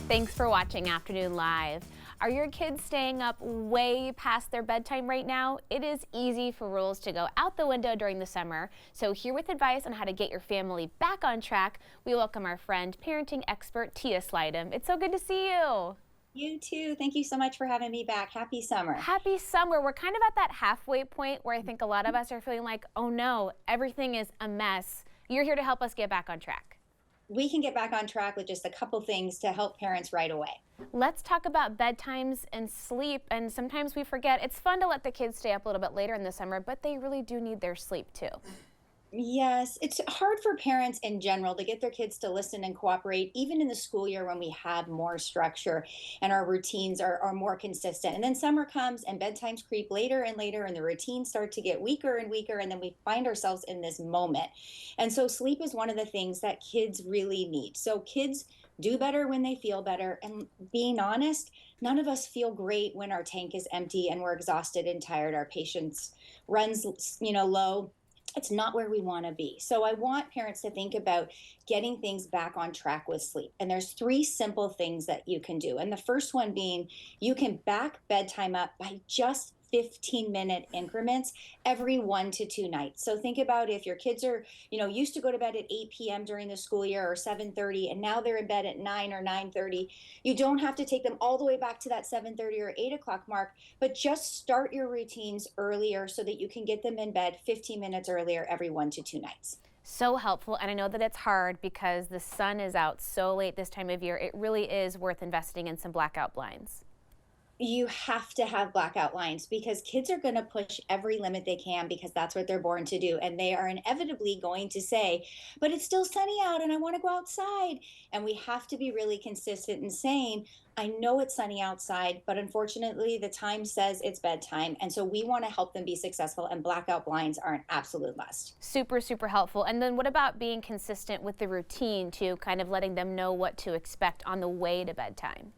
Thanks for watching Afternoon Live. Are your kids staying up way past their bedtime right now? It is easy for rules to go out the window during the summer. So here with advice on how to get your family back on track, we welcome our friend, parenting expert Tia Slightham. It's so good to see you. You too. Thank you so much for having me back. Happy summer. Happy summer. We're kind of at that halfway point where I think a lot of us are feeling like, oh no, everything is a mess. You're here to help us get back on track. We can get back on track with just a couple things to help parents right away. Let's talk about bedtimes and sleep. And sometimes we forget it's fun to let the kids stay up a little bit later in the summer, but they really do need their sleep too. Yes, it's hard for parents in general to get their kids to listen and cooperate, even in the school year when we have more structure and our routines are more consistent. And then summer comes and bedtimes creep later and later, and the routines start to get weaker and weaker. And then we find ourselves in this moment. And so, sleep is one of the things that kids really need. So, kids do better when they feel better. And being honest, none of us feel great when our tank is empty and we're exhausted and tired. Our patience runs, low. It's not where we want to be. So I want parents to think about getting things back on track with sleep. And there's three simple things that you can do. And the first one being you can back bedtime up by just 15-minute increments every 1 to 2 nights. So think about if your kids are, used to go to bed at 8 p.m. during the school year or 7:30, and now they're in bed at 9 or 9:30. You don't have to take them all the way back to that 7:30 or 8 o'clock mark, but just start your routines earlier so that you can get them in bed 15 minutes earlier every 1 to 2 nights. So helpful, and I know that it's hard because the sun is out so late this time of year. It really is worth investing in some blackout blinds. You have to have blackout lines because kids are going to push every limit they can because that's what they're born to do. And they are inevitably going to say, but it's still sunny out and I want to go outside. And we have to be really consistent in saying, I know it's sunny outside, but unfortunately, the time says it's bedtime. And so we want to help them be successful, and blackout blinds are an absolute must. Super, super helpful. And then what about being consistent with the routine too, kind of letting them know what to expect on the way to bedtime?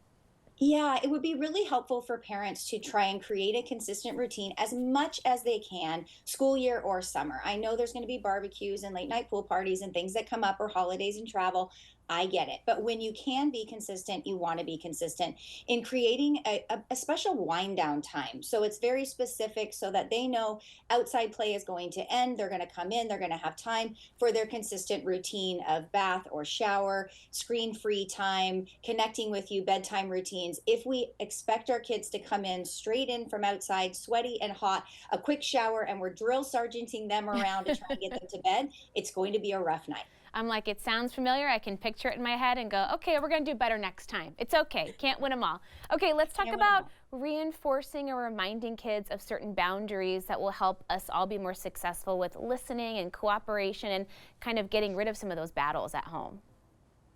Yeah, it would be really helpful for parents to try and create a consistent routine as much as they can, school year or summer. I know there's going to be barbecues and late night pool parties and things that come up, or holidays and travel. I get it. But when you can be consistent, you want to be consistent in creating a special wind down time. So it's very specific so that they know outside play is going to end. They're going to come in, they're going to have time for their consistent routine of bath or shower, screen free time, connecting with you, bedtime routines. If we expect our kids to come in straight in from outside, sweaty and hot, a quick shower, and we're drill sergeanting them around to try and get them to bed, it's going to be a rough night. I'm like, it sounds familiar. I can picture it in my head and go, okay, we're going to do better next time. It's okay. Can't win them all. Okay, let's talk Can't win 'em about all. reinforcing or reminding kids of certain boundaries that will help us all be more successful with listening and cooperation and kind of getting rid of some of those battles at home.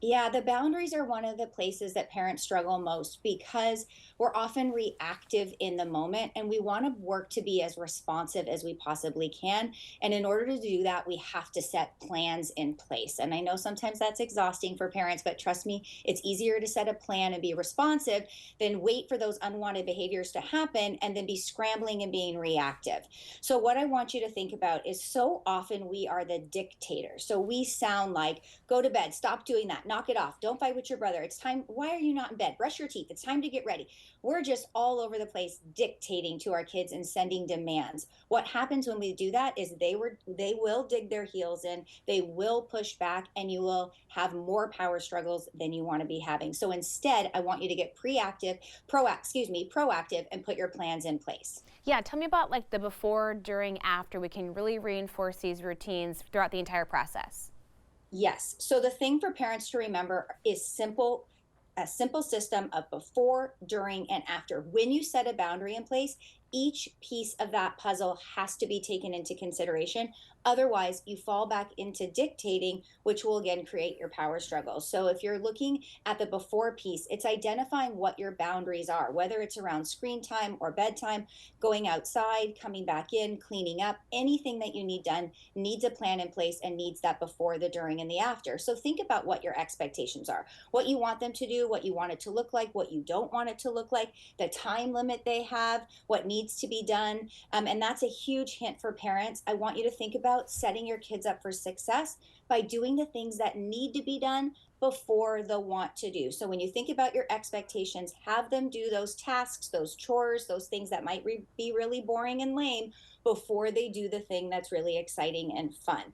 Yeah, the boundaries are one of the places that parents struggle most because we're often reactive in the moment, and we want to work to be as responsive as we possibly can. And in order to do that, we have to set plans in place. And I know sometimes that's exhausting for parents, but trust me, it's easier to set a plan and be responsive than wait for those unwanted behaviors to happen and then be scrambling and being reactive. So, what I want you to think about is so often we are the dictator. So, we sound like, go to bed, stop doing that, knock it off, don't fight with your brother, it's time, why are you not in bed, brush your teeth, it's time to get ready. We're just all over the place dictating to our kids and sending demands. What happens when we do that is they will dig their heels in, they will push back, and you will have more power struggles than you want to be having. So instead, I want you to get proactive, and put your plans in place. Yeah, tell me about like the before, during, after. We can really reinforce these routines throughout the entire process. Yes. So the thing for parents to remember is a simple system of before, during, and after. When you set a boundary in place, each piece of that puzzle has to be taken into consideration. Otherwise, you fall back into dictating, which will again create your power struggles. So, if you're looking at the before piece, it's identifying what your boundaries are, whether it's around screen time or bedtime, going outside, coming back in, cleaning up, anything that you need done needs a plan in place and needs that before, the during, and the after. So, think about what your expectations are, what you want them to do, what you want it to look like, what you don't want it to look like, the time limit they have, what needs to be done. And that's a huge hint for parents. I want you to think about about setting your kids up for success by doing the things that need to be done before the want to do. So when you think about your expectations, have them do those tasks, those chores, those things that might be really boring and lame before they do the thing that's really exciting and fun.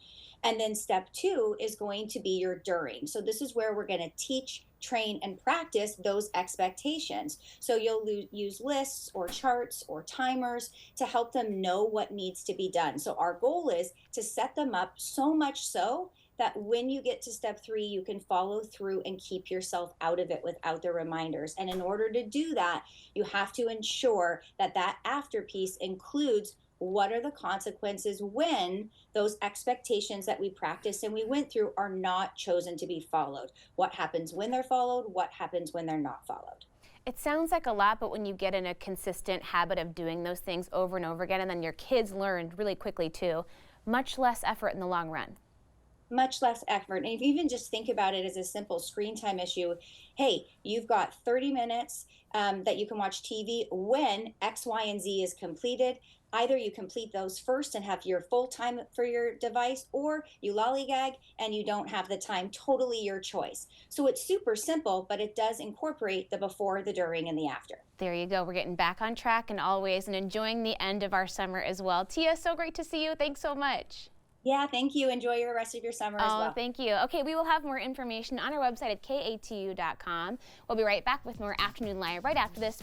And then step two is going to be your during. So this is where we're going to teach, train, and practice those expectations. So you'll use lists or charts or timers to help them know what needs to be done. So our goal is to set them up so much so that when you get to step three, you can follow through and keep yourself out of it without the reminders. And in order to do that, you have to ensure that that after piece includes what are the consequences when those expectations that we practiced and we went through are not chosen to be followed. What happens when they're followed? What happens when they're not followed? It sounds like a lot, but when you get in a consistent habit of doing those things over and over again, and then your kids learn really quickly too, much less effort in the long run. Much less effort. And if you even just think about it as a simple screen time issue, hey, you've got 30 minutes that you can watch TV when X, Y, and Z is completed. Either you complete those first and have your full time for your device, or you lollygag and you don't have the time. Totally your choice. So it's super simple, but it does incorporate the before, the during, and the after. There you go. We're getting back on track and always and enjoying the end of our summer as well. Tia, so great to see you. Thanks so much. Yeah, thank you. Enjoy your rest of your summer as well. Thank you. Okay, we will have more information on our website at katu.com. We'll be right back with more Afternoon Live right after this.